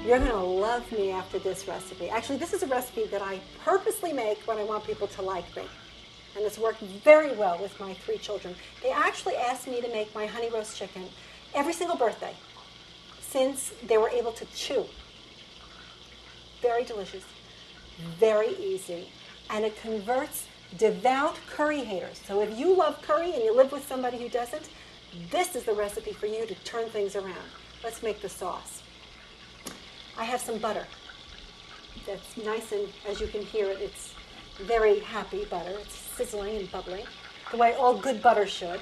You're going to love me after this recipe. Actually, this is a recipe that I purposely make when I want people to like me. And it's worked very well with my 3 children. They actually asked me to make my honey roast chicken every single birthday since they were able to chew. Very delicious, very easy, and it converts devout curry haters. So if you love curry and you live with somebody who doesn't, this is the recipe for you to turn things around. Let's make the sauce. I have some butter. That's nice, and as you can hear it, it's very happy butter. It's sizzling and bubbling, the way all good butter should.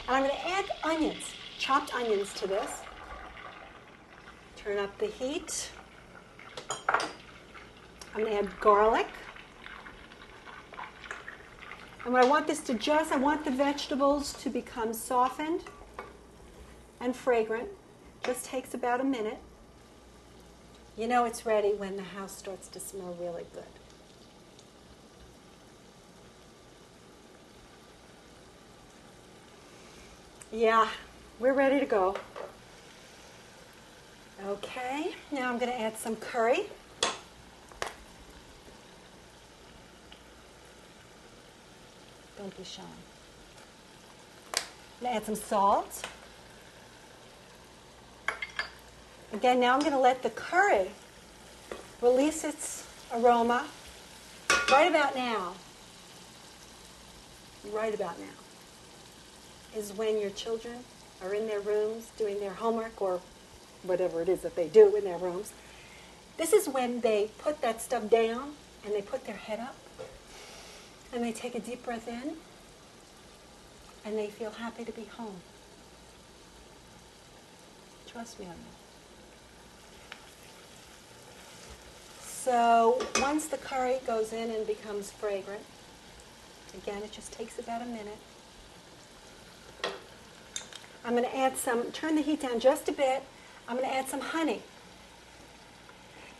And I'm going to add onions, chopped onions to this. Turn up the heat. I'm going to add garlic. And when I want this to I want the vegetables to become softened and fragrant. Just takes about a minute. You know it's ready when the house starts to smell really good. Yeah, we're ready to go. Okay, now I'm going to add some curry. Don't be shy. I'm going to add some salt. Again, now I'm going to let the curry release its aroma right about now. Right about now is when your children are in their rooms doing their homework or whatever it is that they do in their rooms. This is when they put that stuff down and they put their head up and they take a deep breath in and they feel happy to be home. Trust me on that. So once the curry goes in and becomes fragrant, again, it just takes about a minute. I'm going to add turn the heat down just a bit. I'm going to add some honey.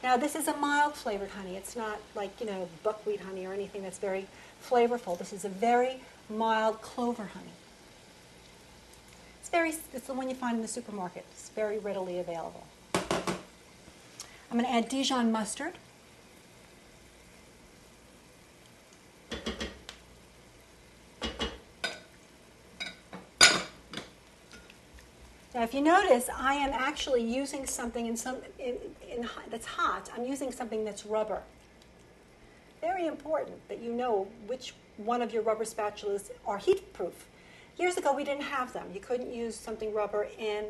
Now, this is a mild flavored honey. It's not like, buckwheat honey or anything that's very flavorful. This is a very mild clover honey. It's the one you find in the supermarket. It's very readily available. I'm going to add Dijon mustard. Now, if you notice, I am actually using something that's hot. I'm using something that's rubber. Very important that you know which one of your rubber spatulas are heat-proof. Years ago, we didn't have them. You couldn't use something rubber in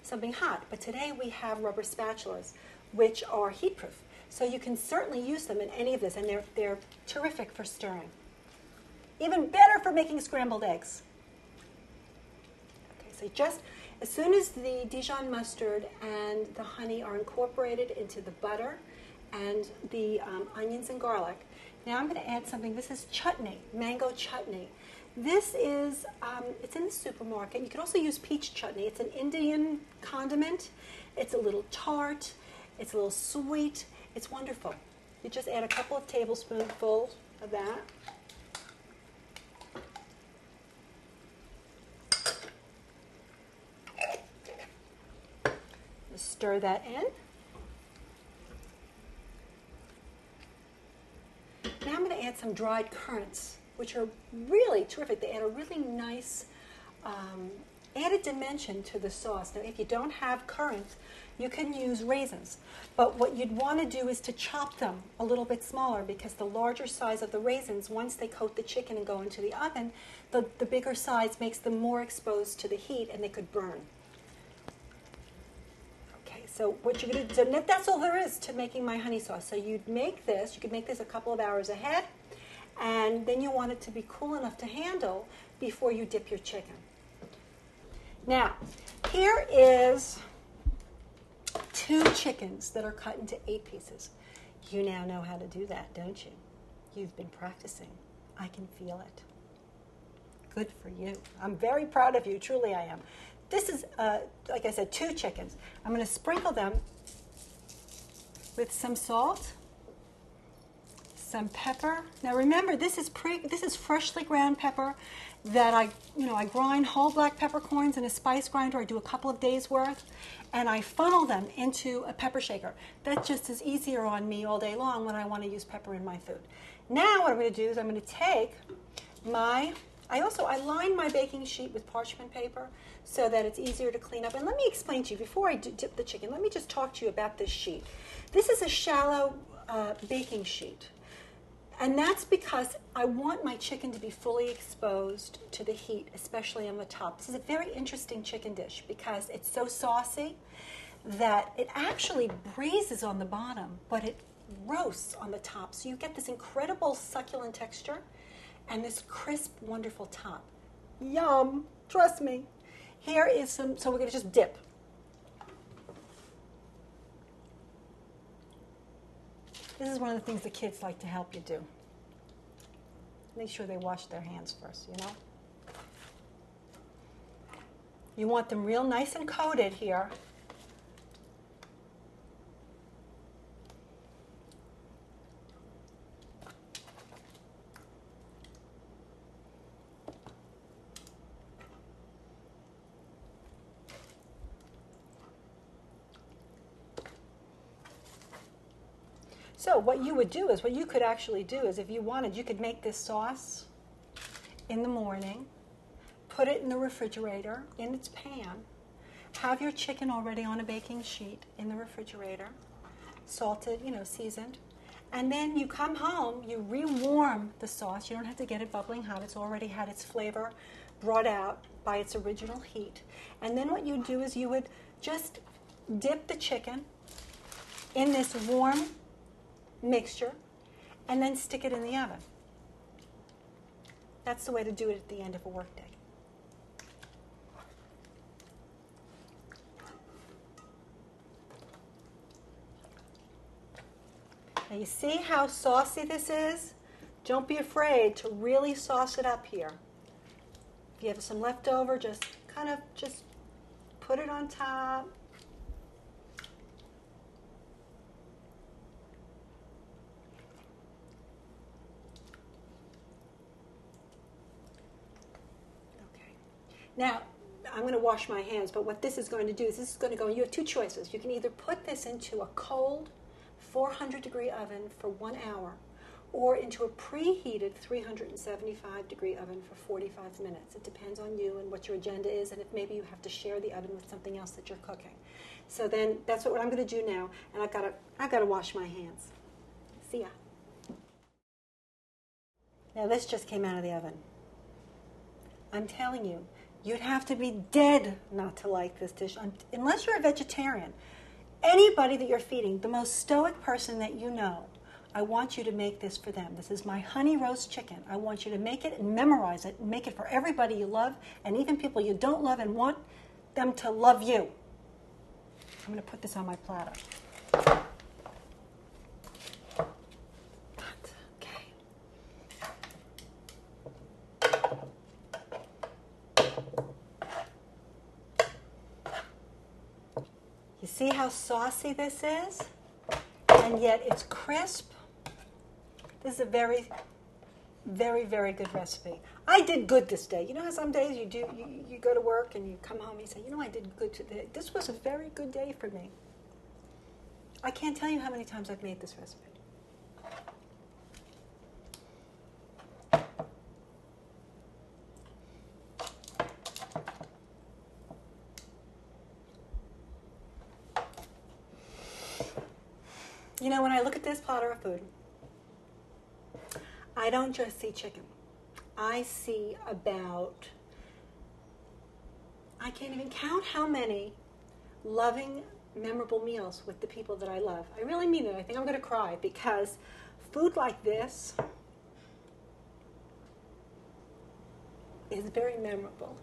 something hot. But today, we have rubber spatulas, which are heat-proof. So you can certainly use them in any of this, and they're terrific for stirring. Even better for making scrambled eggs. Okay, so just as soon as the Dijon mustard and the honey are incorporated into the butter and the onions and garlic, now I'm going to add something. This is chutney, mango chutney. This is, it's in the supermarket. You can also use peach chutney. It's an Indian condiment. It's a little tart. It's a little sweet. It's wonderful. You just add a couple of tablespoonfuls of that. Stir that in. Now I'm going to add some dried currants, which are really terrific. They add a really nice added dimension to the sauce. Now, if you don't have currants, you can use raisins. But what you'd want to do is to chop them a little bit smaller, because the larger size of the raisins, once they coat the chicken and go into the oven, the bigger size makes them more exposed to the heat and they could burn. So what you're going to do, that's all there is to making my honey sauce. So you could make this a couple of hours ahead, and then you want it to be cool enough to handle before you dip your chicken. Now, here is 2 chickens that are cut into 8 pieces. You now know how to do that, don't you? You've been practicing. I can feel it. Good for you. I'm very proud of you. Truly I am. This is, like I said, 2 chickens. I'm going to sprinkle them with some salt, some pepper. Now remember, this is freshly ground pepper. that I grind whole black peppercorns in a spice grinder. I do a couple of days worth, and I funnel them into a pepper shaker. That just is easier on me all day long when I want to use pepper in my food. Now what I'm going to do is I'm going to take I line my baking sheet with parchment paper so that it's easier to clean up. And let me explain to you, before I dip the chicken, let me just talk to you about this sheet. This is a shallow baking sheet. And that's because I want my chicken to be fully exposed to the heat, especially on the top. This is a very interesting chicken dish because it's so saucy that it actually braises on the bottom, but it roasts on the top. So you get this incredible succulent texture and this crisp, wonderful top. Yum, trust me. Here is some, so we're going to just dip. This is one of the things the kids like to help you do. Make sure they wash their hands first, you know. You want them real nice and coated here. So what you would do is, what you could actually do is, if you wanted, you could make this sauce in the morning, put it in the refrigerator in its pan, have your chicken already on a baking sheet in the refrigerator, salted, seasoned, and then you come home, you rewarm the sauce. You don't have to get it bubbling hot. It's already had its flavor brought out by its original heat. And then what you do is you would just dip the chicken in this warm mixture and then stick it in the oven. That's the way to do it at the end of a workday. Now you see how saucy this is? Don't be afraid to really sauce it up here. If you have some leftover, just put it on top. Now, I'm going to wash my hands, but what this is going to do is this is going to go, you have two choices. You can either put this into a cold 400-degree oven for 1 hour or into a preheated 375-degree oven for 45 minutes. It depends on you and what your agenda is, and if maybe you have to share the oven with something else that you're cooking. So then that's what I'm going to do now, and I've got to wash my hands. See ya. Now this just came out of the oven. I'm telling you, you'd have to be dead not to like this dish, unless you're a vegetarian. Anybody that you're feeding, the most stoic person that you know, I want you to make this for them. This is my honey roast chicken. I want you to make it and memorize it and make it for everybody you love and even people you don't love and want them to love you. I'm going to put this on my platter. You see how saucy this is? And yet it's crisp. This is a very, very, very good recipe. I did good this day. You know how some days you go to work and you come home and you say, I did good today. This was a very good day for me. I can't tell you how many times I've made this recipe. When I look at this platter of food, I don't just see chicken. I see I can't even count how many loving, memorable meals with the people that I love. I really mean it. I think I'm going to cry because food like this is very memorable.